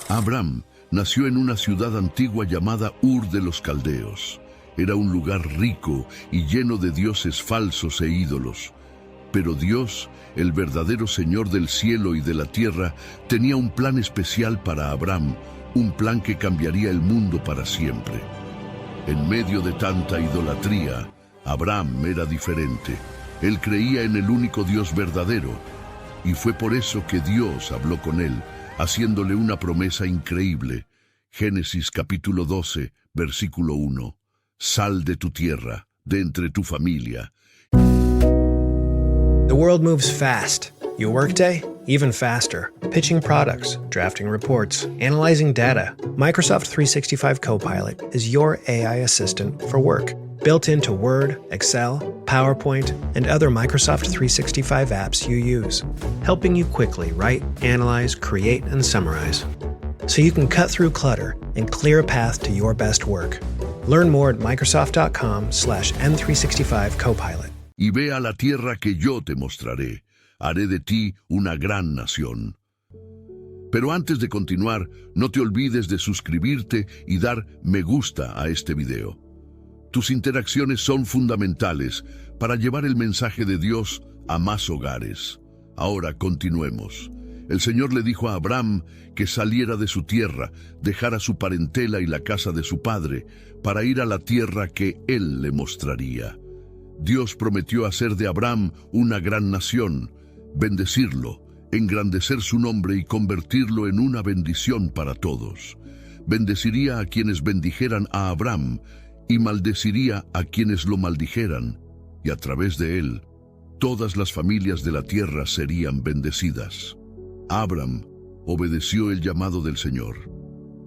Abram nació en una ciudad antigua llamada Ur de los Caldeos. Era un lugar rico y lleno de dioses falsos e ídolos. Pero Dios, el verdadero Señor del cielo y de la tierra, tenía un plan especial para Abram, un plan que cambiaría el mundo para siempre. En medio de tanta idolatría, Abram era diferente. Él creía en el único Dios verdadero, y fue por eso que Dios habló con él, haciéndole una promesa increíble. Génesis capítulo 12, versículo 1. Sal de tu tierra, de entre tu familia. The world moves fast. Your workday, even faster. Pitching products, drafting reports, analyzing data. Microsoft 365 Copilot is your AI assistant for work. Built into Word, Excel, PowerPoint, and other Microsoft 365 apps you use. Helping you quickly write, analyze, create, and summarize. So you can cut through clutter and clear a path to your best work. Learn more at Microsoft.com/M365 Copilot. Y ve a la tierra que yo te mostraré. Haré de ti una gran nación. Pero antes de continuar, no te olvides de suscribirte y dar me gusta a este video. Tus interacciones son fundamentales para llevar el mensaje de Dios a más hogares. Ahora continuemos. El Señor le dijo a Abram que saliera de su tierra, dejara su parentela y la casa de su padre, para ir a la tierra que Él le mostraría. Dios prometió hacer de Abram una gran nación, bendecirlo, engrandecer su nombre y convertirlo en una bendición para todos. Bendeciría a quienes bendijeran a Abram y maldeciría a quienes lo maldijeran, y a través de él, todas las familias de la tierra serían bendecidas. Abram obedeció el llamado del Señor.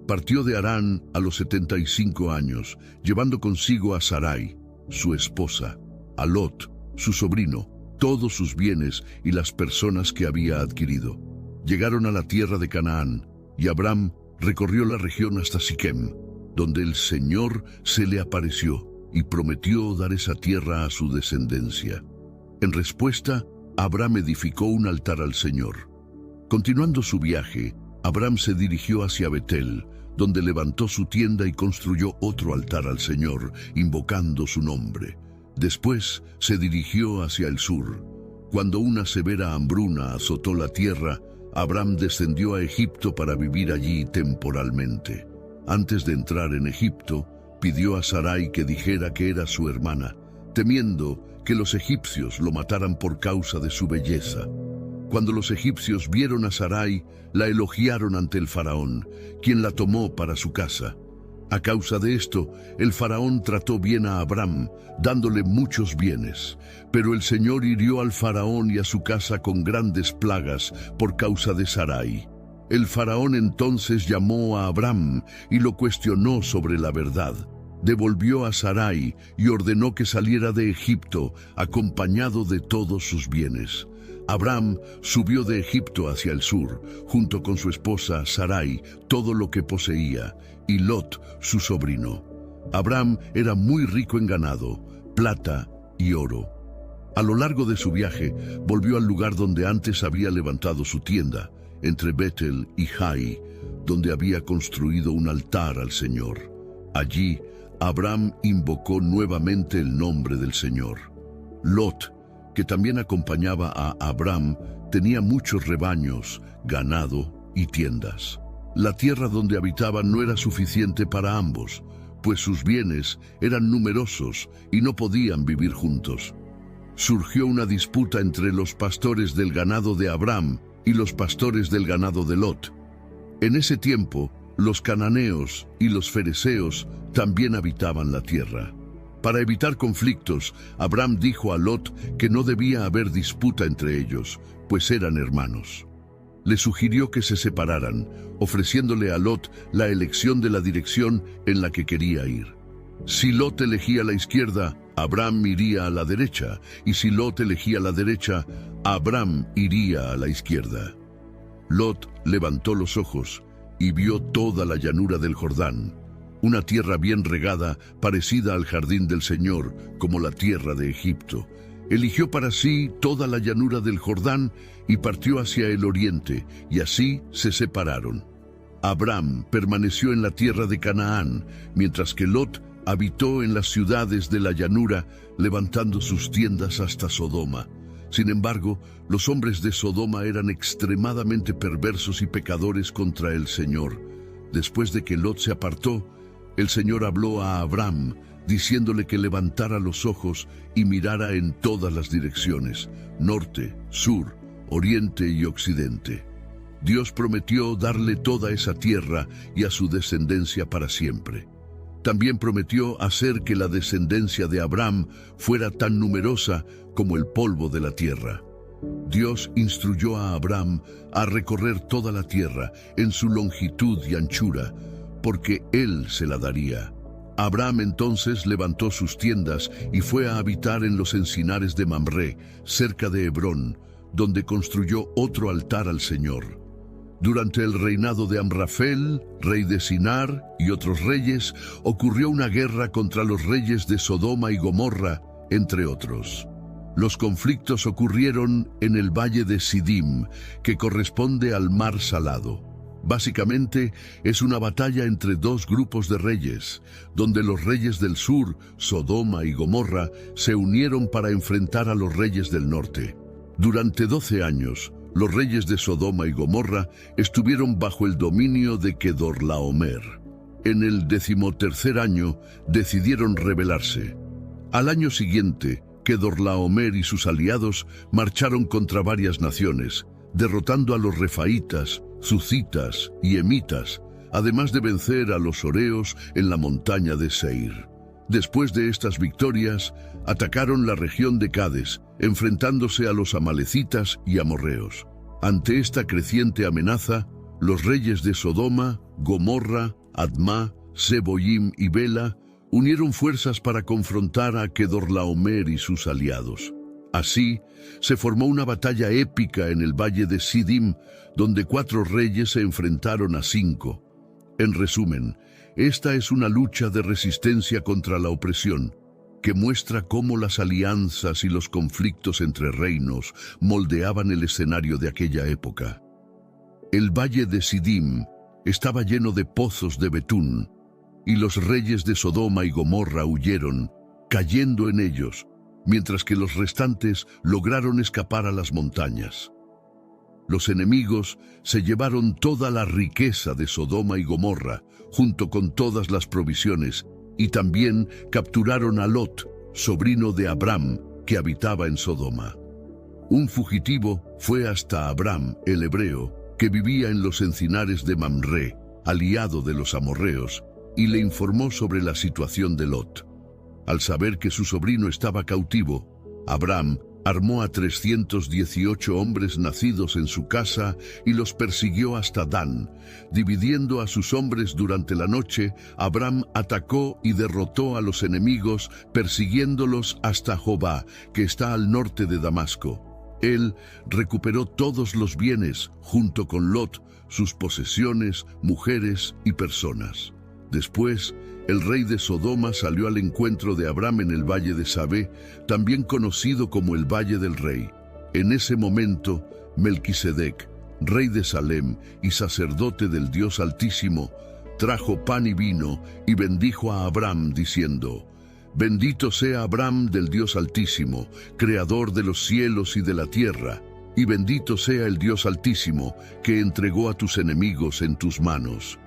Partió de Harán a los 75 años, llevando consigo a Sarai, su esposa, a Lot, su sobrino, todos sus bienes y las personas que había adquirido. Llegaron a la tierra de Canaán, y Abram recorrió la región hasta Siquem, donde el Señor se le apareció y prometió dar esa tierra a su descendencia. En respuesta, Abram edificó un altar al Señor. Continuando su viaje, Abram se dirigió hacia Betel, donde levantó su tienda y construyó otro altar al Señor, invocando su nombre. Después se dirigió hacia el sur. Cuando una severa hambruna azotó la tierra, Abram descendió a Egipto para vivir allí temporalmente. Antes de entrar en Egipto, pidió a Sarai que dijera que era su hermana, temiendo que los egipcios lo mataran por causa de su belleza. Cuando los egipcios vieron a Sarai, la elogiaron ante el faraón, quien la tomó para su casa. A causa de esto, el faraón trató bien a Abram, dándole muchos bienes. Pero el Señor hirió al faraón y a su casa con grandes plagas por causa de Sarai. El faraón entonces llamó a Abram y lo cuestionó sobre la verdad. Devolvió a Sarai y ordenó que saliera de Egipto, acompañado de todos sus bienes. Abram subió de Egipto hacia el sur, junto con su esposa Sarai, todo lo que poseía, y Lot, su sobrino. Abram era muy rico en ganado, plata y oro. A lo largo de su viaje, volvió al lugar donde antes había levantado su tienda, entre Betel y Jai, donde había construido un altar al Señor. Allí, Abram invocó nuevamente el nombre del Señor. Lot, que también acompañaba a Abram, tenía muchos rebaños, ganado y tiendas. La tierra donde habitaban no era suficiente para ambos, pues sus bienes eran numerosos y no podían vivir juntos. Surgió una disputa entre los pastores del ganado de Abram y los pastores del ganado de Lot. En ese tiempo, los cananeos y los fereceos también habitaban la tierra. Para evitar conflictos, Abram dijo a Lot que no debía haber disputa entre ellos, pues eran hermanos. Le sugirió que se separaran, ofreciéndole a Lot la elección de la dirección en la que quería ir. Si Lot elegía la izquierda, Abram iría a la derecha, y si Lot elegía la derecha, Abram iría a la izquierda. Lot levantó los ojos y vio toda la llanura del Jordán, una tierra bien regada, parecida al jardín del Señor, como la tierra de Egipto. Eligió para sí toda la llanura del Jordán y partió hacia el oriente, y así se separaron. Abram permaneció en la tierra de Canaán, mientras que Lot habitó en las ciudades de la llanura, levantando sus tiendas hasta Sodoma. Sin embargo, los hombres de Sodoma eran extremadamente perversos y pecadores contra el Señor. Después de que Lot se apartó, el Señor habló a Abram, diciéndole que levantara los ojos y mirara en todas las direcciones, norte, sur, oriente y occidente. Dios prometió darle toda esa tierra y a su descendencia para siempre. También prometió hacer que la descendencia de Abram fuera tan numerosa como el polvo de la tierra. Dios instruyó a Abram a recorrer toda la tierra en su longitud y anchura, porque Él se la daría. Abram entonces levantó sus tiendas y fue a habitar en los encinares de Mamré, cerca de Hebrón, donde construyó otro altar al Señor. Durante el reinado de Amrafel, rey de Sinar, y otros reyes, ocurrió una guerra contra los reyes de Sodoma y Gomorra, entre otros. Los conflictos ocurrieron en el valle de Sidim, que corresponde al Mar Salado. Básicamente, es una batalla entre dos grupos de reyes, donde los reyes del sur, Sodoma y Gomorra, se unieron para enfrentar a los reyes del norte. Durante 12 años, los reyes de Sodoma y Gomorra estuvieron bajo el dominio de Kedorlaomer. En el 13º año decidieron rebelarse. Al año siguiente, Kedorlaomer y sus aliados marcharon contra varias naciones, derrotando a los refaítas, zucitas y emitas, además de vencer a los horeos en la montaña de Seir. Después de estas victorias, atacaron la región de Cades, enfrentándose a los amalecitas y amorreos. Ante esta creciente amenaza, los reyes de Sodoma, Gomorra, Admá, Seboyim y Bela unieron fuerzas para confrontar a Kedorlaomer y sus aliados. Así, se formó una batalla épica en el valle de Sidim, donde 4 reyes se enfrentaron a 5. En resumen, esta es una lucha de resistencia contra la opresión, que muestra cómo las alianzas y los conflictos entre reinos moldeaban el escenario de aquella época. El valle de Sidim estaba lleno de pozos de betún, y los reyes de Sodoma y Gomorra huyeron, cayendo en ellos, mientras que los restantes lograron escapar a las montañas. Los enemigos se llevaron toda la riqueza de Sodoma y Gomorra, junto con todas las provisiones, y también capturaron a Lot, sobrino de Abram, que habitaba en Sodoma. Un fugitivo fue hasta Abram, el hebreo, que vivía en los encinares de Mamré, aliado de los amorreos, y le informó sobre la situación de Lot. Al saber que su sobrino estaba cautivo, Abram armó a 318 hombres nacidos en su casa y los persiguió hasta Dan. Dividiendo a sus hombres durante la noche, Abram atacó y derrotó a los enemigos, persiguiéndolos hasta Jobá, que está al norte de Damasco. Él recuperó todos los bienes, junto con Lot, sus posesiones, mujeres y personas. Después, el rey de Sodoma salió al encuentro de Abram en el valle de Sabé, también conocido como el Valle del Rey. En ese momento, Melquisedec, rey de Salem y sacerdote del Dios Altísimo, trajo pan y vino y bendijo a Abram, diciendo: «Bendito sea Abram del Dios Altísimo, creador de los cielos y de la tierra, y bendito sea el Dios Altísimo, que entregó a tus enemigos en tus manos».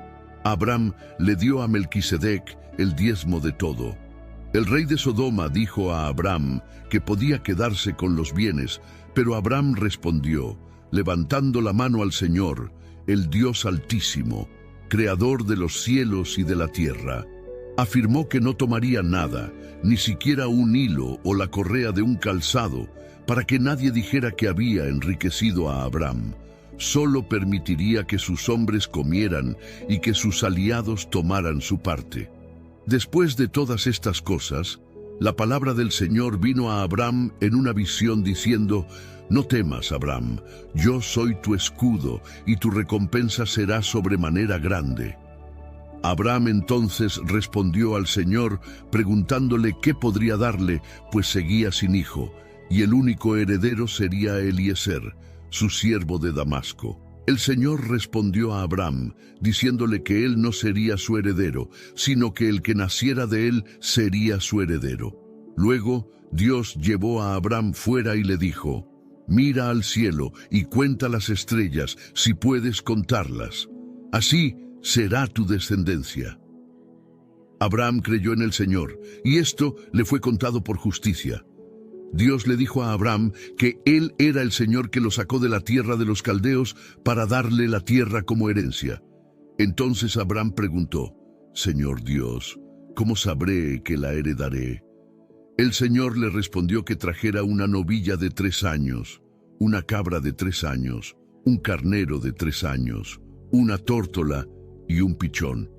Abram le dio a Melquisedec el diezmo de todo. El rey de Sodoma dijo a Abram que podía quedarse con los bienes, pero Abram respondió, levantando la mano al Señor, el Dios Altísimo, creador de los cielos y de la tierra. Afirmó que no tomaría nada, ni siquiera un hilo o la correa de un calzado, para que nadie dijera que había enriquecido a Abram. Solo permitiría que sus hombres comieran y que sus aliados tomaran su parte. Después de todas estas cosas, la palabra del Señor vino a Abram en una visión diciendo: «No temas, Abram, yo soy tu escudo y tu recompensa será sobremanera grande». Abram entonces respondió al Señor preguntándole qué podría darle, pues seguía sin hijo, y el único heredero sería Eliezer, su siervo de Damasco. El Señor respondió a Abram, diciéndole que él no sería su heredero, sino que el que naciera de él sería su heredero. Luego Dios llevó a Abram fuera y le dijo: «Mira al cielo y cuenta las estrellas, si puedes contarlas. Así será tu descendencia». Abram creyó en el Señor, y esto le fue contado por justicia. Dios le dijo a Abram que Él era el Señor que lo sacó de la tierra de los caldeos para darle la tierra como herencia. Entonces Abram preguntó: «Señor Dios, ¿cómo sabré que la heredaré?». El Señor le respondió que trajera una novilla de 3 años, una cabra de 3 años, un carnero de 3 años, una tórtola y un pichón.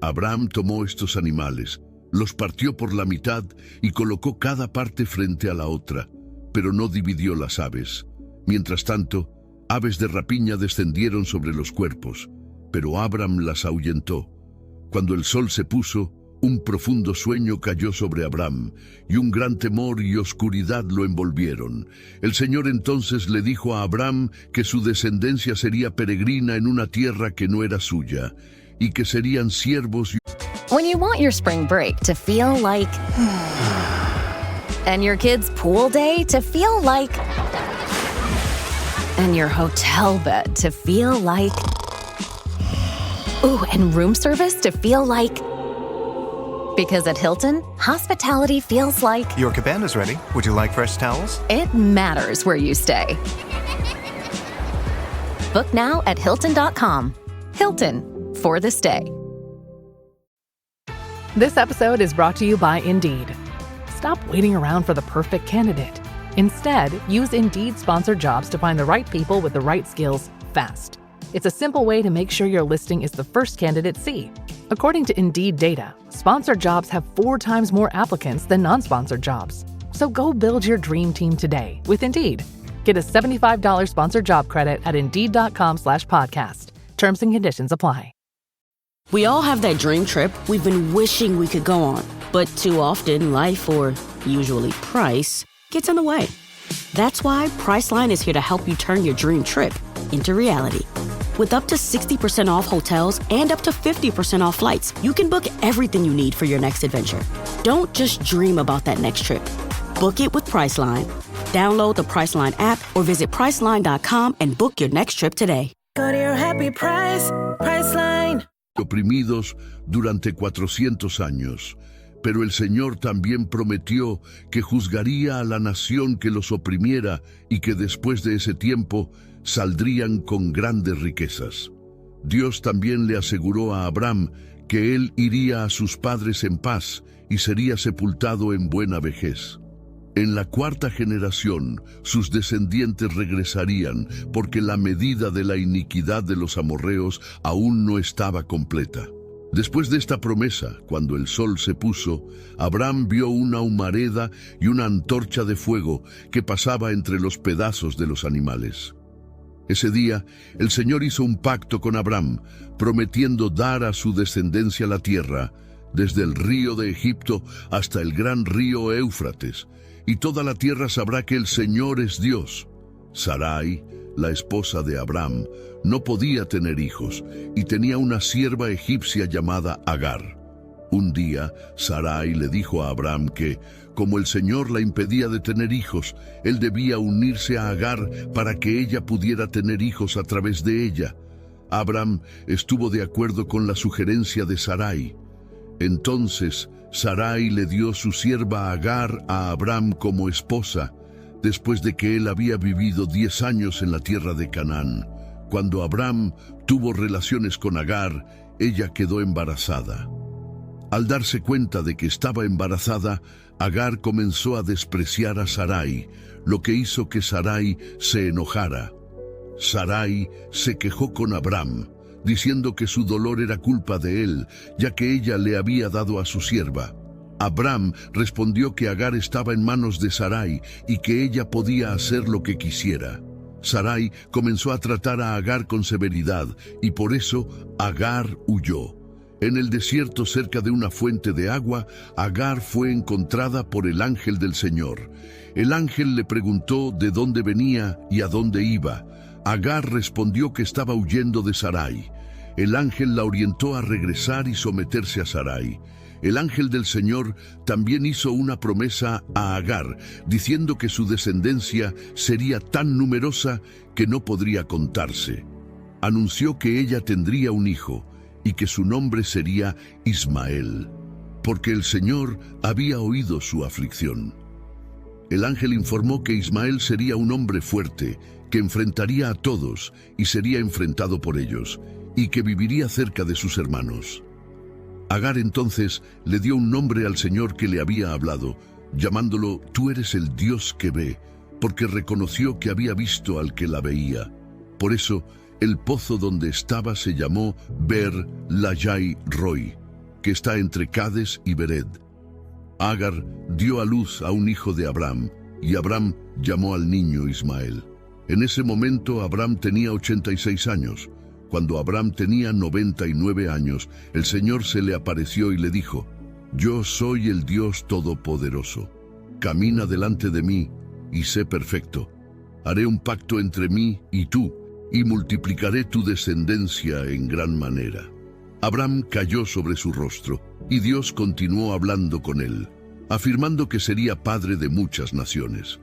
Abram tomó estos animales, los partió por la mitad y colocó cada parte frente a la otra, pero no dividió las aves. Mientras tanto, aves de rapiña descendieron sobre los cuerpos, pero Abram las ahuyentó. Cuando el sol se puso, un profundo sueño cayó sobre Abram, y un gran temor y oscuridad lo envolvieron. El Señor entonces le dijo a Abram que su descendencia sería peregrina en una tierra que no era suya, y que serían siervos. When you want your spring break to feel like... and your kids' pool day to feel like... and your hotel bed to feel like... ooh, and room service to feel like... Because at Hilton, hospitality feels like... Your cabana's ready. Would you like fresh towels? It matters where you stay. Book now at Hilton.com. Hilton, for the stay. This episode is brought to you by Indeed. Stop waiting around for the perfect candidate. Instead, use Indeed sponsored jobs to find the right people with the right skills fast. It's a simple way to make sure your listing is the first candidates see. According to Indeed data, sponsored jobs have 4 times more applicants than non-sponsored jobs. So go build your dream team today with Indeed. Get a $75 sponsored job credit at Indeed.com/podcast. Terms and conditions apply. We all have that dream trip we've been wishing we could go on, but too often life, or usually price, gets in the way. That's why Priceline is here to help you turn your dream trip into reality. With up to 60% off hotels and up to 50% off flights, you can book everything you need for your next adventure. Don't just dream about that next trip. Book it with Priceline. Download the Priceline app or visit Priceline.com and book your next trip today. Go to your happy price, Priceline. Oprimidos durante 400 años. Pero el Señor también prometió que juzgaría a la nación que los oprimiera y que después de ese tiempo saldrían con grandes riquezas. Dios también le aseguró a Abram que él iría a sus padres en paz y sería sepultado en buena vejez. En la 4ª generación, sus descendientes regresarían, porque la medida de la iniquidad de los amorreos aún no estaba completa. Después de esta promesa, cuando el sol se puso, Abram vio una humareda y una antorcha de fuego que pasaba entre los pedazos de los animales. Ese día, el Señor hizo un pacto con Abram, prometiendo dar a su descendencia la tierra, desde el río de Egipto hasta el gran río Éufrates, y toda la tierra sabrá que el Señor es Dios. Sarai, la esposa de Abram, no podía tener hijos, y tenía una sierva egipcia llamada Agar. Un día, Sarai le dijo a Abram que, como el Señor la impedía de tener hijos, él debía unirse a Agar para que ella pudiera tener hijos a través de ella. Abram estuvo de acuerdo con la sugerencia de Sarai. Entonces, Sarai le dio su sierva Agar a Abram como esposa, después de que él había vivido 10 años en la tierra de Canaán. Cuando Abram tuvo relaciones con Agar, ella quedó embarazada. Al darse cuenta de que estaba embarazada, Agar comenzó a despreciar a Sarai, lo que hizo que Sarai se enojara. Sarai se quejó con Abram, diciendo que su dolor era culpa de él, ya que ella le había dado a su sierva. Abram respondió que Agar estaba en manos de Sarai y que ella podía hacer lo que quisiera. Sarai comenzó a tratar a Agar con severidad y por eso Agar huyó. En el desierto, cerca de una fuente de agua, Agar fue encontrada por el ángel del Señor. El ángel le preguntó de dónde venía y a dónde iba. Agar respondió que estaba huyendo de Sarai. El ángel la orientó a regresar y someterse a Sarai. El ángel del Señor también hizo una promesa a Agar, diciendo que su descendencia sería tan numerosa que no podría contarse. Anunció que ella tendría un hijo y que su nombre sería Ismael, porque el Señor había oído su aflicción. El ángel informó que Ismael sería un hombre fuerte, que enfrentaría a todos y sería enfrentado por ellos, y que viviría cerca de sus hermanos. Agar entonces le dio un nombre al Señor que le había hablado, llamándolo Tú eres el Dios que ve, porque reconoció que había visto al que la veía. Por eso, el pozo donde estaba se llamó Ber Lahai Roi, que está entre Cades y Bered. Agar dio a luz a un hijo de Abraham, y Abraham llamó al niño Ismael. En ese momento Abraham tenía 86 años. Cuando Abraham tenía 99 años, el Señor se le apareció y le dijo: Yo soy el Dios Todopoderoso. Camina delante de mí y sé perfecto. Haré un pacto entre mí y tú, y multiplicaré tu descendencia en gran manera. Abraham cayó sobre su rostro, y Dios continuó hablando con él, afirmando que sería padre de muchas naciones.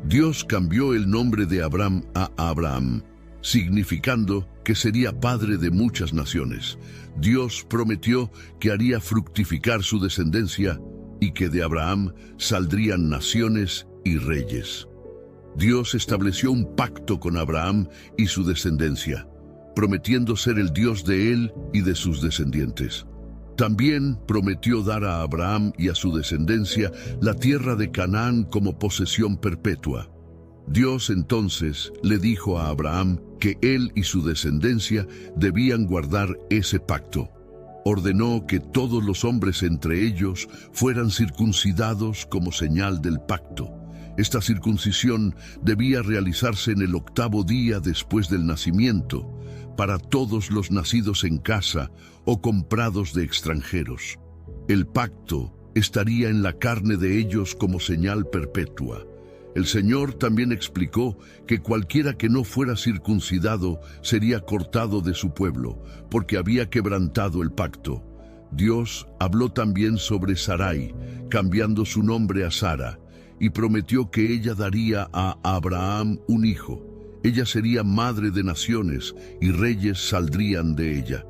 Dios cambió el nombre de Abraham a Abraham, significando que sería padre de muchas naciones. Dios prometió que haría fructificar su descendencia y que de Abraham saldrían naciones y reyes. Dios estableció un pacto con Abraham y su descendencia, prometiendo ser el Dios de él y de sus descendientes. También prometió dar a Abraham y a su descendencia la tierra de Canaán como posesión perpetua. Dios entonces le dijo a Abraham que él y su descendencia debían guardar ese pacto. Ordenó que todos los hombres entre ellos fueran circuncidados como señal del pacto. Esta circuncisión debía realizarse en el 8º día después del nacimiento, para todos los nacidos en casa o comprados de extranjeros. El pacto estaría en la carne de ellos como señal perpetua. El Señor también explicó que cualquiera que no fuera circuncidado sería cortado de su pueblo, porque había quebrantado el pacto. Dios habló también sobre Sarai, cambiando su nombre a Sara, y prometió que ella daría a Abraham un hijo. Ella sería madre de naciones y reyes saldrían de ella.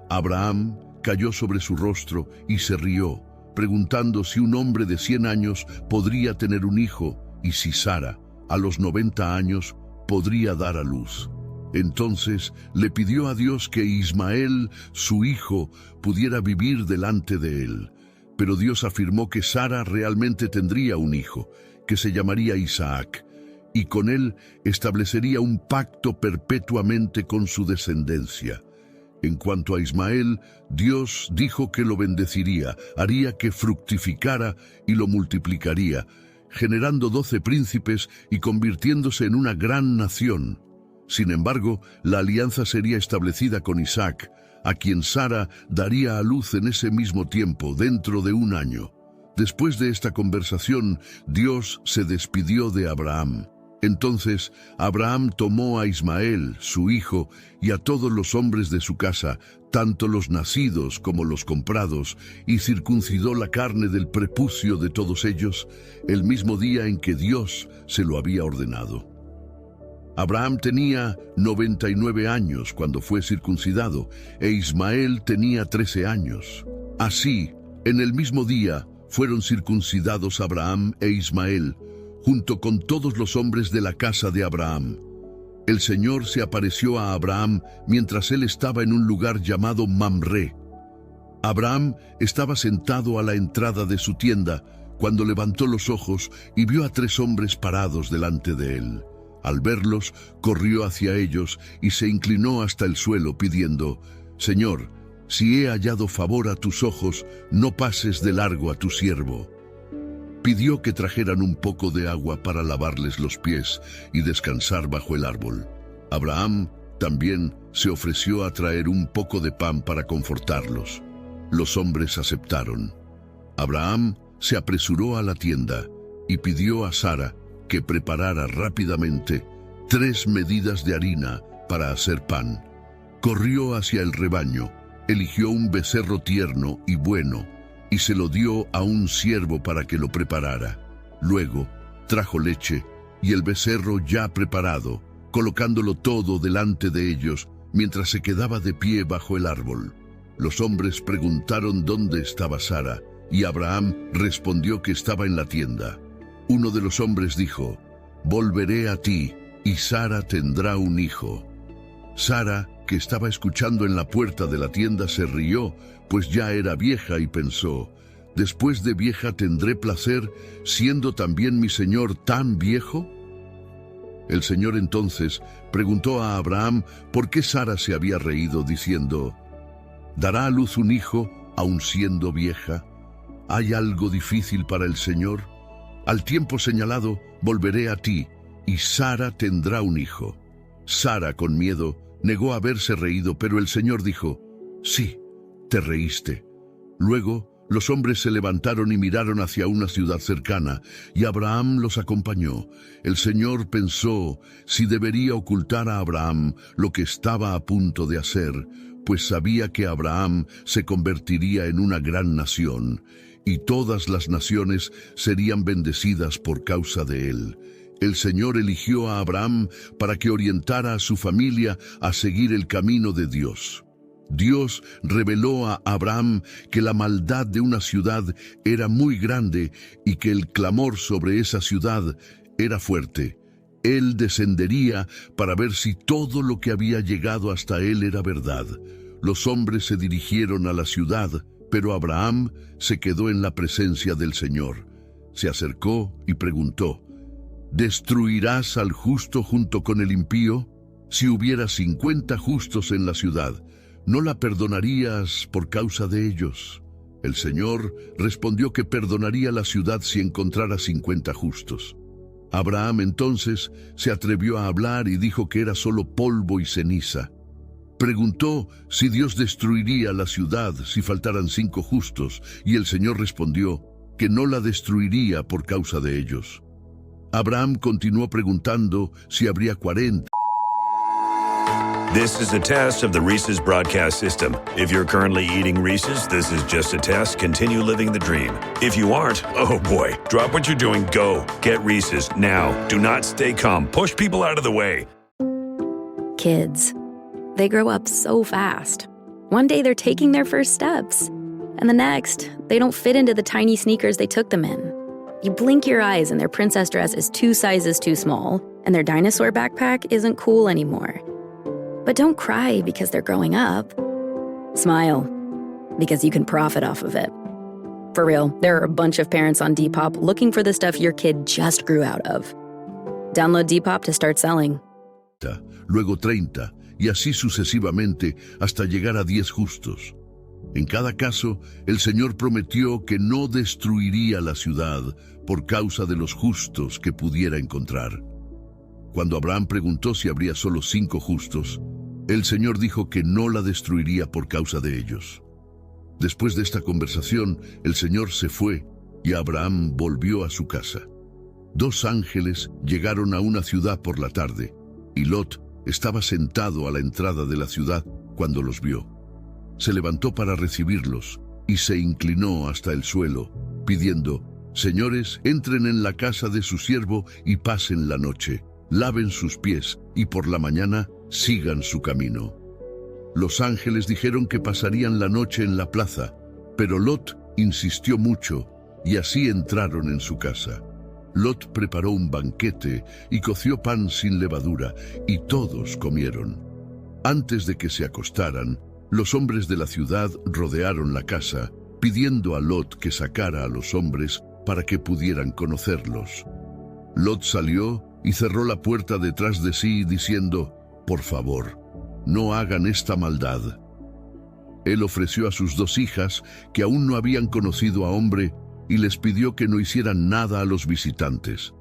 Abraham cayó sobre su rostro y se rió, preguntando si un hombre de 100 años podría tener un hijo y si Sara, a los 90 años, podría dar a luz. Entonces le pidió a Dios que Ismael, su hijo, pudiera vivir delante de él. Pero Dios afirmó que Sara realmente tendría un hijo, que se llamaría Isaac, y con él establecería un pacto perpetuamente con su descendencia. En cuanto a Ismael, Dios dijo que lo bendeciría, haría que fructificara y lo multiplicaría, generando 12 príncipes y convirtiéndose en una gran nación. Sin embargo, la alianza sería establecida con Isaac, a quien Sara daría a luz en ese mismo tiempo, dentro de 1 año. Después de esta conversación, Dios se despidió de Abraham. Entonces Abraham tomó a Ismael, su hijo, y a todos los hombres de su casa, tanto los nacidos como los comprados, y circuncidó la carne del prepucio de todos ellos, el mismo día en que Dios se lo había ordenado. Abraham tenía 99 años cuando fue circuncidado, e Ismael tenía 13 años. Así, en el mismo día, fueron circuncidados Abraham e Ismael, junto con todos los hombres de la casa de Abraham. El Señor se apareció a Abraham mientras él estaba en un lugar llamado Mamre. Abraham estaba sentado a la entrada de su tienda cuando levantó los ojos y vio a 3 hombres parados delante de él. Al verlos, corrió hacia ellos y se inclinó hasta el suelo pidiendo: «Señor, si he hallado favor a tus ojos, no pases de largo a tu siervo». Pidió que trajeran un poco de agua para lavarles los pies y descansar bajo el árbol. Abraham también se ofreció a traer un poco de pan para confortarlos. Los hombres aceptaron. Abraham se apresuró a la tienda y pidió a Sara que preparara rápidamente 3 medidas de harina para hacer pan. Corrió hacia el rebaño, eligió un becerro tierno y bueno, y se lo dio a un siervo para que lo preparara. Luego trajo leche y el becerro ya preparado, colocándolo todo delante de ellos, mientras se quedaba de pie bajo el árbol. Los hombres preguntaron dónde estaba Sara, y Abraham respondió que estaba en la tienda. Uno de los hombres dijo: «Volveré a ti, y Sara tendrá un hijo». Sara, que estaba escuchando en la puerta de la tienda, se rió, pues ya era vieja, y pensó: «¿Después de vieja tendré placer, siendo también mi señor tan viejo?». El Señor entonces preguntó a Abraham por qué Sara se había reído, diciendo: «¿Dará a luz un hijo, aun siendo vieja? ¿Hay algo difícil para el Señor? Al tiempo señalado volveré a ti, y Sara tendrá un hijo». Sara, con miedo, negó haberse reído, pero el Señor dijo: «Sí, te reíste». Luego los hombres se levantaron y miraron hacia una ciudad cercana, y Abraham los acompañó. El Señor pensó si debería ocultar a Abraham lo que estaba a punto de hacer, pues sabía que Abraham se convertiría en una gran nación, y todas las naciones serían bendecidas por causa de él. El Señor eligió a Abraham para que orientara a su familia a seguir el camino de Dios. Dios reveló a Abraham que la maldad de una ciudad era muy grande y que el clamor sobre esa ciudad era fuerte. Él descendería para ver si todo lo que había llegado hasta él era verdad. Los hombres se dirigieron a la ciudad, pero Abraham se quedó en la presencia del Señor. Se acercó y preguntó: ¿destruirás al justo junto con el impío? Si hubiera 50 justos en la ciudad, ¿no la perdonarías por causa de ellos? El Señor respondió que perdonaría la ciudad si encontrara 50 justos. Abraham entonces se atrevió a hablar y dijo que era solo polvo y ceniza. Preguntó si Dios destruiría la ciudad si faltaran 5 justos, y el Señor respondió que no la destruiría por causa de ellos. Abraham continuó preguntando si habría 40. This is a test of the Reese's broadcast system. If you're currently eating Reese's, this is just a test. Continue living the dream. If you aren't, oh boy, drop what you're doing. Go. Get Reese's now. Do not stay calm. Push people out of the way. Kids. They grow up so fast. One day they're taking their first steps. And the next, they don't fit into the tiny sneakers they took them in. You blink your eyes and their princess dress is 2 sizes too small, and their dinosaur backpack isn't cool anymore. But don't cry because they're growing up. Smile, because you can profit off of it. For real, there are a bunch of parents on Depop looking for the stuff your kid just grew out of. Download Depop to start selling. Luego 30, y así sucesivamente hasta llegar a 10 justos. En cada caso, el Señor prometió que no destruiría la ciudad por causa de los justos que pudiera encontrar. Cuando Abraham preguntó si habría solo 5 justos, el Señor dijo que no la destruiría por causa de ellos. Después de esta conversación, el Señor se fue y Abraham volvió a su casa. 2 ángeles llegaron a una ciudad por la tarde, y Lot estaba sentado a la entrada de la ciudad cuando los vio. Se levantó para recibirlos y se inclinó hasta el suelo, pidiendo: «Señores, entren en la casa de su siervo y pasen la noche. Laven sus pies y por la mañana sigan su camino». Los ángeles dijeron que pasarían la noche en la plaza, pero Lot insistió mucho y así entraron en su casa. Lot preparó un banquete y coció pan sin levadura, y todos comieron. Antes de que se acostaran, los hombres de la ciudad rodearon la casa, pidiendo a Lot que sacara a los hombres para que pudieran conocerlos. Lot salió y cerró la puerta detrás de sí, diciendo: «Por favor, no hagan esta maldad». Él ofreció a sus 2 hijas, que aún no habían conocido a hombre, y les pidió que no hicieran nada a los visitantes.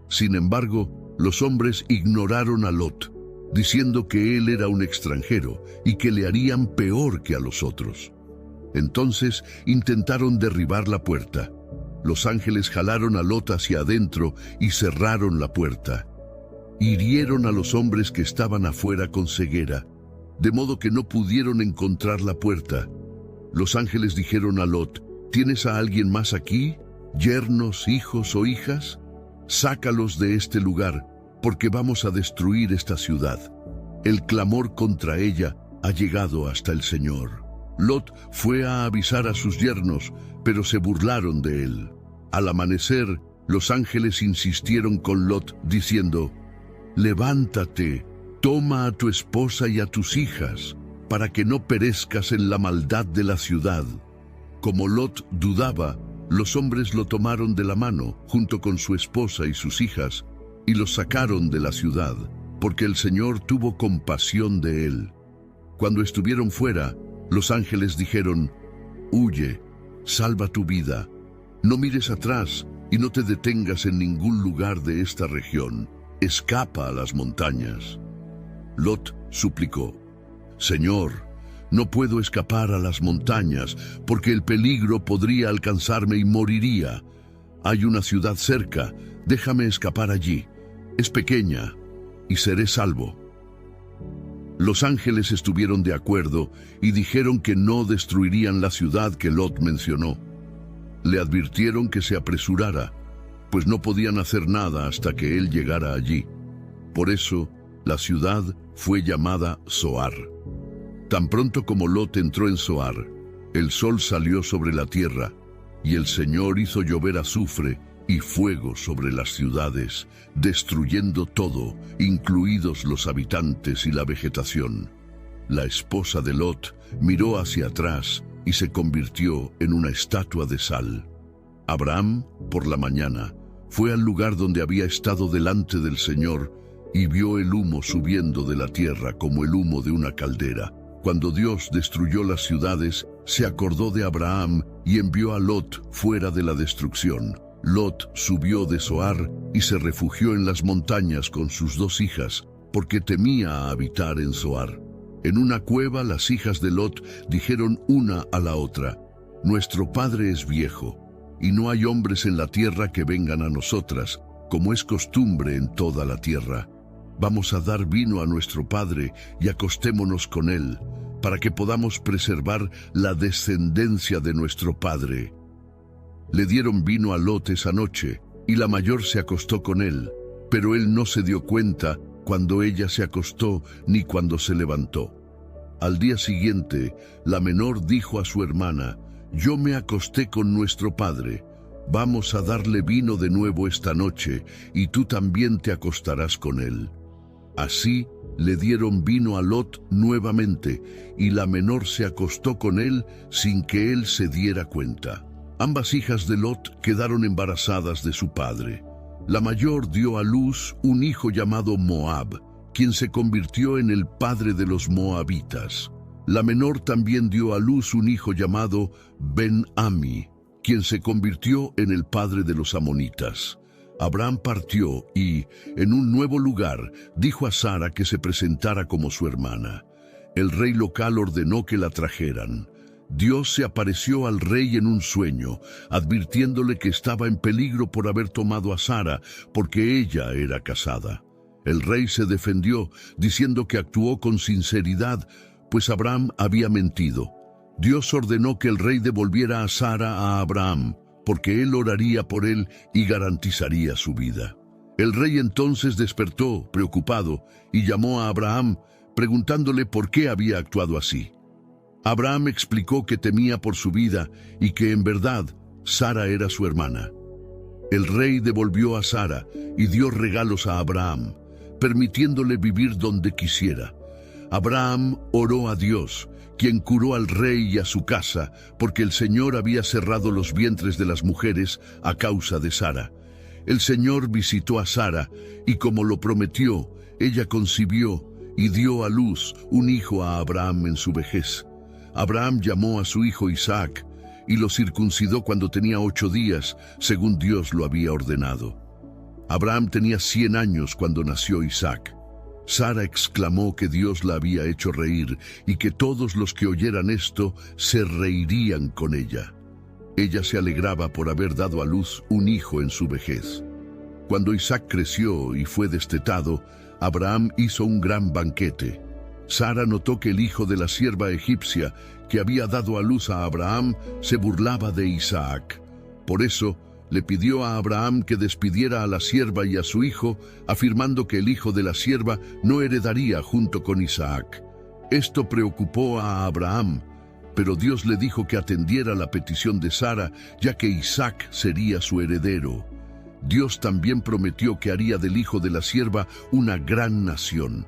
Sin embargo, los hombres ignoraron a Lot, diciendo que él era un extranjero y que le harían peor que a los otros. Entonces intentaron derribar la puerta. Los ángeles jalaron a Lot hacia adentro y cerraron la puerta. hirieron a los hombres que estaban afuera con ceguera, de modo que no pudieron encontrar la puerta. Los ángeles dijeron a Lot: ¿Tienes a alguien más aquí? ¿Yernos, hijos o hijas? Sácalos de este lugar, porque vamos a destruir esta ciudad. El clamor contra ella ha llegado hasta el Señor. Lot fue a avisar a sus yernos, pero se burlaron de él. Al amanecer, los ángeles insistieron con Lot, diciendo: «Levántate, toma a tu esposa y a tus hijas, para que no perezcas en la maldad de la ciudad». Como Lot dudaba, los hombres lo tomaron de la mano, junto con su esposa y sus hijas, y los sacaron de la ciudad, porque el Señor tuvo compasión de él. Cuando estuvieron fuera, los ángeles dijeron: «Huye, salva tu vida, no mires atrás y no te detengas en ningún lugar de esta región, escapa a las montañas». Lot suplicó: «Señor, no puedo escapar a las montañas, porque el peligro podría alcanzarme y moriría. Hay una ciudad cerca, déjame escapar allí. Es pequeña y seré salvo». Los ángeles estuvieron de acuerdo y dijeron que no destruirían la ciudad que Lot mencionó. Le advirtieron que se apresurara, pues no podían hacer nada hasta que él llegara allí. Por eso, la ciudad fue llamada Zoar. Tan pronto como Lot entró en Zoar, el sol salió sobre la tierra, y el Señor hizo llover azufre y fuego sobre las ciudades, destruyendo todo, incluidos los habitantes y la vegetación. La esposa de Lot miró hacia atrás y se convirtió en una estatua de sal. Abraham, por la mañana, fue al lugar donde había estado delante del Señor y vio el humo subiendo de la tierra como el humo de una caldera. Cuando Dios destruyó las ciudades, se acordó de Abraham y envió a Lot fuera de la destrucción. Lot subió de Zoar y se refugió en las montañas con sus 2 hijas, porque temía habitar en Zoar. En una cueva las hijas de Lot dijeron una a la otra: «Nuestro padre es viejo, y no hay hombres en la tierra que vengan a nosotras, como es costumbre en toda la tierra. Vamos a dar vino a nuestro padre y acostémonos con él, para que podamos preservar la descendencia de nuestro padre». Le dieron vino a Lot esa noche, y la mayor se acostó con él, pero él no se dio cuenta cuando ella se acostó ni cuando se levantó. Al día siguiente, la menor dijo a su hermana: «Yo me acosté con nuestro padre. Vamos a darle vino de nuevo esta noche, y tú también te acostarás con él». Así le dieron vino a Lot nuevamente, y la menor se acostó con él sin que él se diera cuenta. Ambas hijas de Lot quedaron embarazadas de su padre. La mayor dio a luz un hijo llamado Moab, quien se convirtió en el padre de los moabitas. La menor también dio a luz un hijo llamado Ben-Ami, quien se convirtió en el padre de los amonitas. Abraham partió y, en un nuevo lugar, dijo a Sara que se presentara como su hermana. El rey local ordenó que la trajeran. Dios se apareció al rey en un sueño, advirtiéndole que estaba en peligro por haber tomado a Sara, porque ella era casada. El rey se defendió, diciendo que actuó con sinceridad, pues Abraham había mentido. Dios ordenó que el rey devolviera a Sara a Abraham, porque él oraría por él y garantizaría su vida. El rey entonces despertó, preocupado, y llamó a Abraham, preguntándole por qué había actuado así. Abraham explicó que temía por su vida y que en verdad Sara era su hermana. El rey devolvió a Sara y dio regalos a Abraham, permitiéndole vivir donde quisiera. Abraham oró a Dios, quien curó al rey y a su casa, porque el Señor había cerrado los vientres de las mujeres a causa de Sara. El Señor visitó a Sara y, como lo prometió, ella concibió y dio a luz un hijo a Abraham en su vejez. Abraham llamó a su hijo Isaac y lo circuncidó cuando tenía 8 días, según Dios lo había ordenado. Abraham tenía 100 años cuando nació Isaac. Sara exclamó que Dios la había hecho reír y que todos los que oyeran esto se reirían con ella. Ella se alegraba por haber dado a luz un hijo en su vejez. Cuando Isaac creció y fue destetado, Abraham hizo un gran banquete. Sara notó que el hijo de la sierva egipcia que había dado a luz a Abraham se burlaba de Isaac. Por eso, le pidió a Abraham que despidiera a la sierva y a su hijo, afirmando que el hijo de la sierva no heredaría junto con Isaac. Esto preocupó a Abraham, pero Dios le dijo que atendiera la petición de Sara, ya que Isaac sería su heredero. Dios también prometió que haría del hijo de la sierva una gran nación.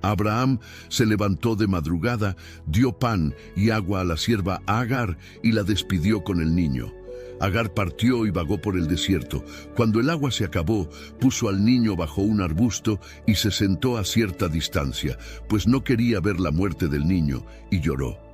Abraham se levantó de madrugada, dio pan y agua a la sierva Agar y la despidió con el niño. Agar partió y vagó por el desierto. Cuando el agua se acabó, puso al niño bajo un arbusto y se sentó a cierta distancia, pues no quería ver la muerte del niño, y lloró.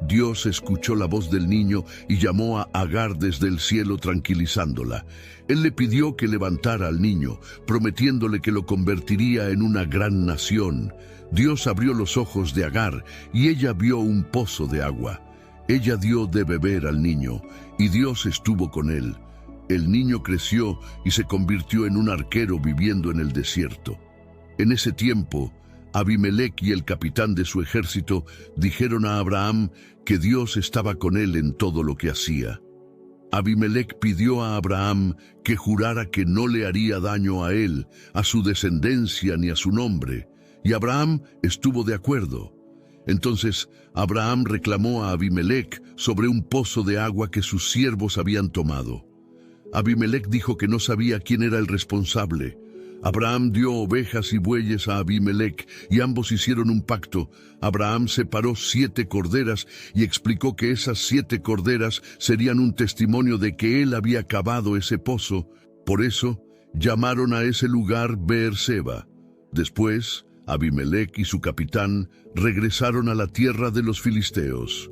Dios escuchó la voz del niño y llamó a Agar desde el cielo tranquilizándola. Él le pidió que levantara al niño, prometiéndole que lo convertiría en una gran nación. Dios abrió los ojos de Agar y ella vio un pozo de agua. Ella dio de beber al niño y Dios estuvo con él. El niño creció y se convirtió en un arquero viviendo en el desierto. En ese tiempo, Abimelec y el capitán de su ejército dijeron a Abraham que Dios estaba con él en todo lo que hacía. Abimelec pidió a Abraham que jurara que no le haría daño a él, a su descendencia ni a su nombre, y Abraham estuvo de acuerdo. Entonces Abraham reclamó a Abimelec sobre un pozo de agua que sus siervos habían tomado. Abimelec dijo que no sabía quién era el responsable. Abraham dio ovejas y bueyes a Abimelec y ambos hicieron un pacto. Abraham separó 7 corderas y explicó que esas 7 corderas serían un testimonio de que él había cavado ese pozo. Por eso llamaron a ese lugar Beerseba. Después, Abimelec y su capitán regresaron a la tierra de los filisteos.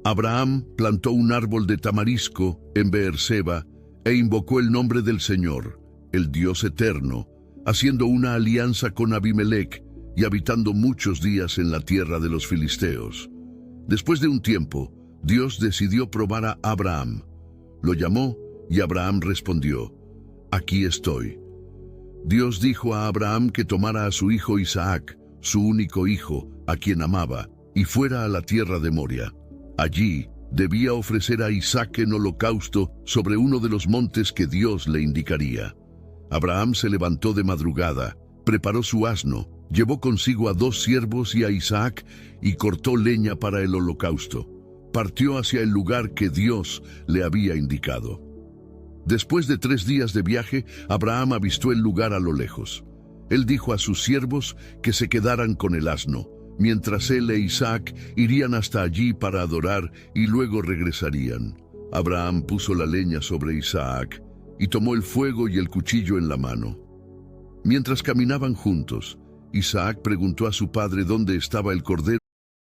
Abraham plantó un árbol de tamarisco en Beerseba e invocó el nombre del Señor, el Dios eterno, haciendo una alianza con Abimelec y habitando muchos días en la tierra de los filisteos. Después de un tiempo, Dios decidió probar a Abraham. Lo llamó y Abraham respondió: «Aquí estoy». Dios dijo a Abraham que tomara a su hijo Isaac, su único hijo, a quien amaba, y fuera a la tierra de Moria. Allí debía ofrecer a Isaac en holocausto sobre uno de los montes que Dios le indicaría. Abraham se levantó de madrugada, preparó su asno, llevó consigo a 2 siervos y a Isaac y cortó leña para el holocausto. Partió hacia el lugar que Dios le había indicado. Después de 3 días de viaje, Abraham avistó el lugar a lo lejos. Él dijo a sus siervos que se quedaran con el asno, mientras él e Isaac irían hasta allí para adorar y luego regresarían. Abraham puso la leña sobre Isaac y tomó el fuego y el cuchillo en la mano. Mientras caminaban juntos, Isaac preguntó a su padre dónde estaba el cordero.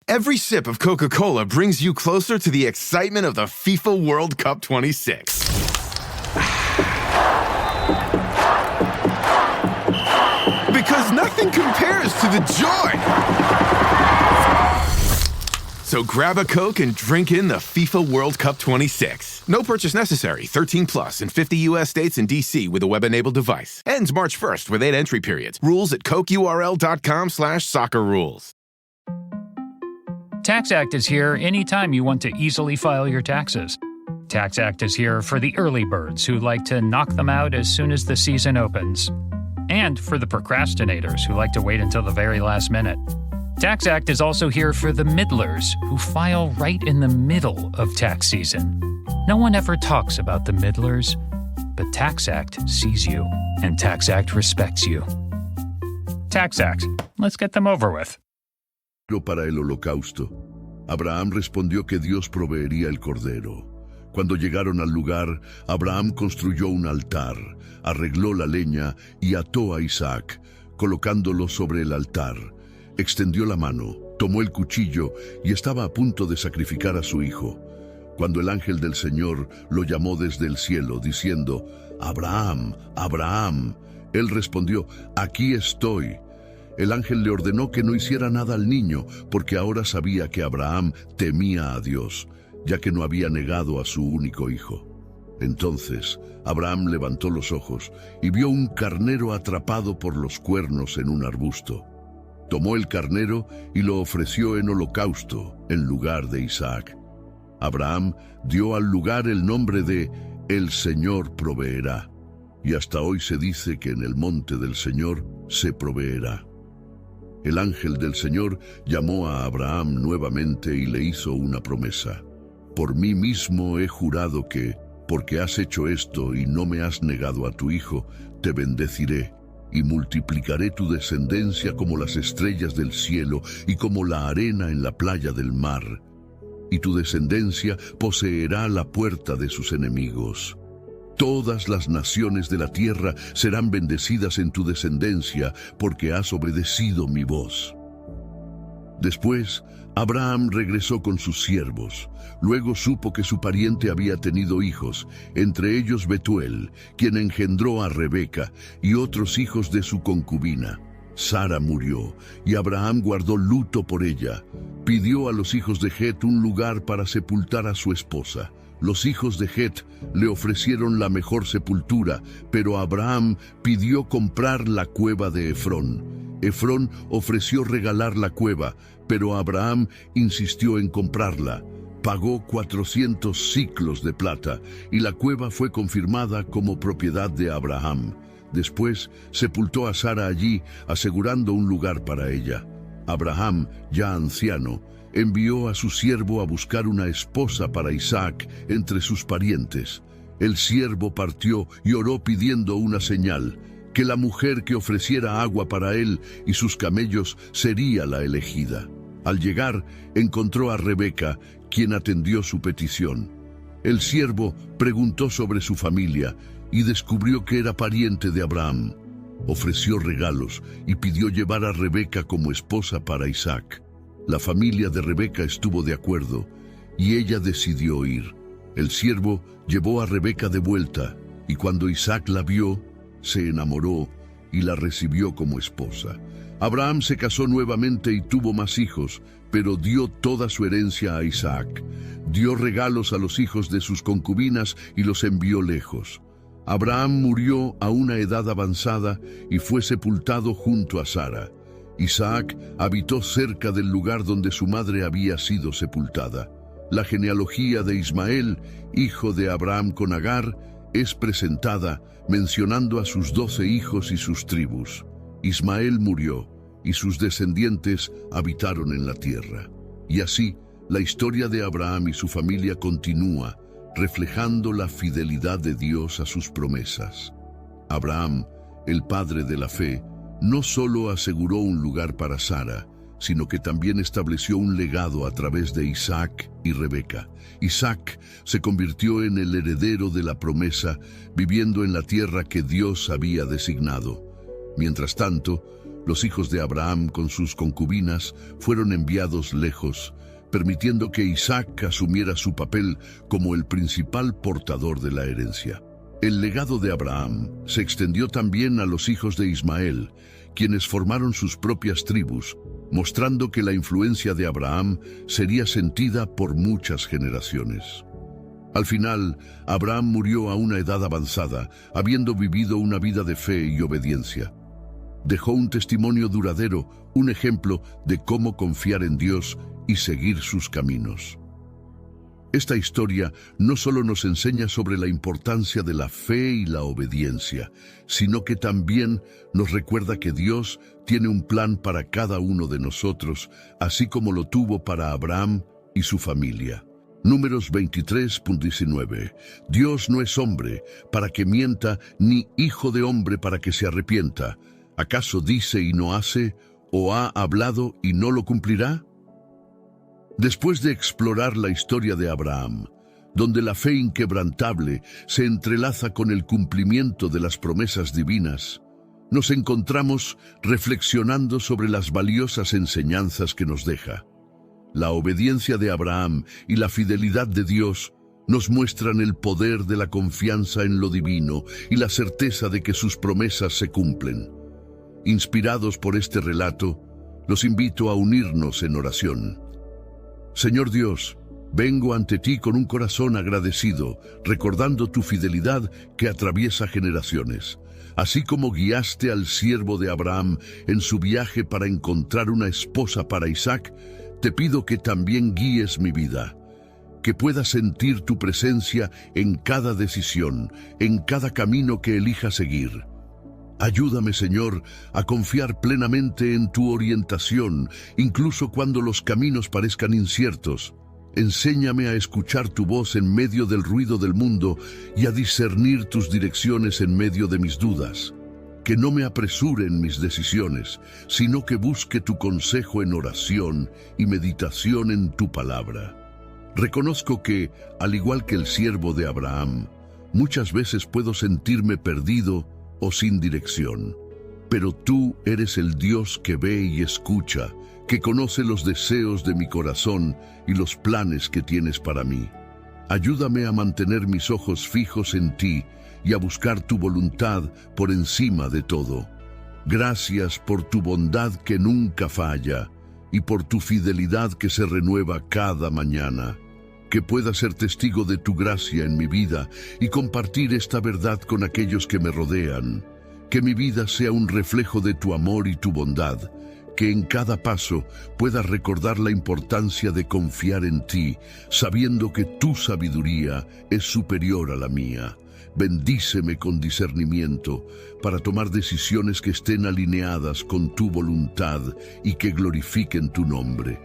Every sip of Coca-Cola brings you closer to the excitement of the FIFA World Cup 26. Because nothing compares to the joy. So grab a Coke and drink in the FIFA World Cup 26. No purchase necessary. 13 plus in 50 U.S. states and D.C. with a web-enabled device. Ends March 1st with 8 entry periods. Rules at cokeurl.com/soccerrules. TaxAct is here anytime you want to easily file your taxes. TaxAct is here for the early birds who like to knock them out as soon as the season opens. And for the procrastinators who like to wait until the very last minute. TaxAct is also here for the middlers who file right in the middle of tax season. No one ever talks about the middlers, but TaxAct sees you, and TaxAct respects you. TaxAct. Let's get them over with. Para el holocausto. Abraham respondió que Dios proveería el cordero. Cuando llegaron al lugar, Abraham construyó un altar, arregló la leña y ató a Isaac, colocándolo sobre el altar. Extendió la mano, tomó el cuchillo y estaba a punto de sacrificar a su hijo, cuando el ángel del Señor lo llamó desde el cielo, diciendo: «Abraham, Abraham». Él respondió: «Aquí estoy». El ángel le ordenó que no hiciera nada al niño, porque ahora sabía que Abraham temía a Dios, ya que no había negado a su único hijo. Entonces Abraham levantó los ojos y vio un carnero atrapado por los cuernos en un arbusto. Tomó el carnero y lo ofreció en holocausto en lugar de Isaac. Abraham dio al lugar el nombre de El Señor proveerá, y hasta hoy se dice que en el monte del Señor se proveerá. El ángel del Señor llamó a Abraham nuevamente y le hizo una promesa. Por mí mismo he jurado que, porque has hecho esto y no me has negado a tu hijo, te bendeciré y multiplicaré tu descendencia como las estrellas del cielo y como la arena en la playa del mar. Y tu descendencia poseerá la puerta de sus enemigos. Todas las naciones de la tierra serán bendecidas en tu descendencia, porque has obedecido mi voz. Después, Abraham regresó con sus siervos. Luego supo que su pariente había tenido hijos, entre ellos Betuel, quien engendró a Rebeca, y otros hijos de su concubina. Sara murió, y Abraham guardó luto por ella. Pidió a los hijos de Het un lugar para sepultar a su esposa. Los hijos de Het le ofrecieron la mejor sepultura, pero Abraham pidió comprar la cueva de Efrón. Efrón ofreció regalar la cueva, pero Abraham insistió en comprarla. Pagó 400 siclos de plata, y la cueva fue confirmada como propiedad de Abraham. Después sepultó a Sara allí, asegurando un lugar para ella. Abraham, ya anciano, envió a su siervo a buscar una esposa para Isaac entre sus parientes. El siervo partió y oró pidiendo una señal, que la mujer que ofreciera agua para él y sus camellos sería la elegida. Al llegar, encontró a Rebeca, quien atendió su petición. El siervo preguntó sobre su familia y descubrió que era pariente de Abraham. Ofreció regalos y pidió llevar a Rebeca como esposa para Isaac. La familia de Rebeca estuvo de acuerdo y ella decidió ir. El siervo llevó a Rebeca de vuelta y cuando Isaac la vio, se enamoró y la recibió como esposa. Abraham se casó nuevamente y tuvo más hijos, pero dio toda su herencia a Isaac. Dio regalos a los hijos de sus concubinas y los envió lejos. Abraham murió a una edad avanzada y fue sepultado junto a Sara. Isaac habitó cerca del lugar donde su madre había sido sepultada. La genealogía de Ismael, hijo de Abraham con Agar, es presentada mencionando a sus 12 hijos y sus tribus. Ismael murió y sus descendientes habitaron en la tierra. Y así, la historia de Abraham y su familia continúa, reflejando la fidelidad de Dios a sus promesas. Abraham, el padre de la fe, no solo aseguró un lugar para Sara, sino que también estableció un legado a través de Isaac y Rebeca. Isaac se convirtió en el heredero de la promesa, viviendo en la tierra que Dios había designado. Mientras tanto, los hijos de Abraham con sus concubinas fueron enviados lejos, permitiendo que Isaac asumiera su papel como el principal portador de la herencia. El legado de Abraham se extendió también a los hijos de Ismael, quienes formaron sus propias tribus, mostrando que la influencia de Abraham sería sentida por muchas generaciones. Al final, Abraham murió a una edad avanzada, habiendo vivido una vida de fe y obediencia. Dejó un testimonio duradero, un ejemplo de cómo confiar en Dios y seguir sus caminos. Esta historia no solo nos enseña sobre la importancia de la fe y la obediencia, sino que también nos recuerda que Dios tiene un plan para cada uno de nosotros, así como lo tuvo para Abraham y su familia. Números 23:19. Dios no es hombre para que mienta, ni hijo de hombre para que se arrepienta. ¿Acaso dice y no hace, o ha hablado y no lo cumplirá? Después de explorar la historia de Abraham, donde la fe inquebrantable se entrelaza con el cumplimiento de las promesas divinas, nos encontramos reflexionando sobre las valiosas enseñanzas que nos deja. La obediencia de Abraham y la fidelidad de Dios nos muestran el poder de la confianza en lo divino y la certeza de que sus promesas se cumplen. Inspirados por este relato, los invito a unirnos en oración. Señor Dios, Vengo ante ti con un corazón agradecido, recordando tu fidelidad que atraviesa generaciones. Así como guiaste al siervo de Abraham en su viaje para encontrar una esposa para Isaac, te pido que también guíes mi vida, que pueda sentir tu presencia en cada decisión, en cada camino que elija seguir. Ayúdame, Señor, a confiar plenamente en tu orientación, incluso cuando los caminos parezcan inciertos. Enséñame a escuchar tu voz en medio del ruido del mundo y a discernir tus direcciones en medio de mis dudas. Que no me apresure en mis decisiones, sino que busque tu consejo en oración y meditación en tu palabra. Reconozco que, al igual que el siervo de Abraham, muchas veces puedo sentirme perdido o sin dirección. Pero tú eres el Dios que ve y escucha, que conoce los deseos de mi corazón y los planes que tienes para mí. Ayúdame a mantener mis ojos fijos en ti y a buscar tu voluntad por encima de todo. Gracias por tu bondad que nunca falla y por tu fidelidad que se renueva cada mañana. Que pueda ser testigo de tu gracia en mi vida y compartir esta verdad con aquellos que me rodean. Que mi vida sea un reflejo de tu amor y tu bondad. Que en cada paso pueda recordar la importancia de confiar en ti, sabiendo que tu sabiduría es superior a la mía. Bendíceme con discernimiento para tomar decisiones que estén alineadas con tu voluntad y que glorifiquen tu nombre.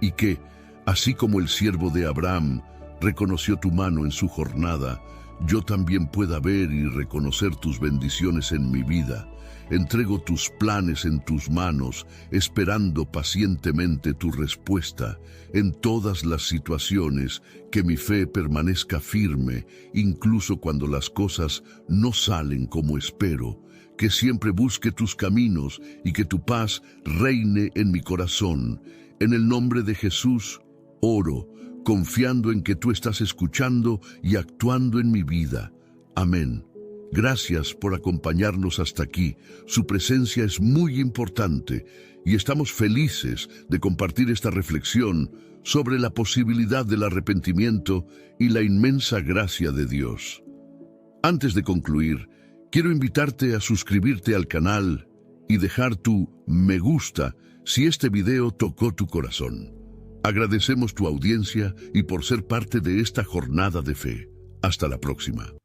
Y que, así como el siervo de Abraham reconoció tu mano en su jornada, yo también pueda ver y reconocer tus bendiciones en mi vida. Entrego tus planes en tus manos, esperando pacientemente tu respuesta. En todas las situaciones, que mi fe permanezca firme, incluso cuando las cosas no salen como espero. Que siempre busque tus caminos y que tu paz reine en mi corazón. En el nombre de Jesús, oro, confiando en que tú estás escuchando y actuando en mi vida. Amén. Gracias por acompañarnos hasta aquí. Su presencia es muy importante y estamos felices de compartir esta reflexión sobre la posibilidad del arrepentimiento y la inmensa gracia de Dios. Antes de concluir, quiero invitarte a suscribirte al canal y dejar tu me gusta si este video tocó tu corazón. Agradecemos tu audiencia y por ser parte de esta jornada de fe. Hasta la próxima.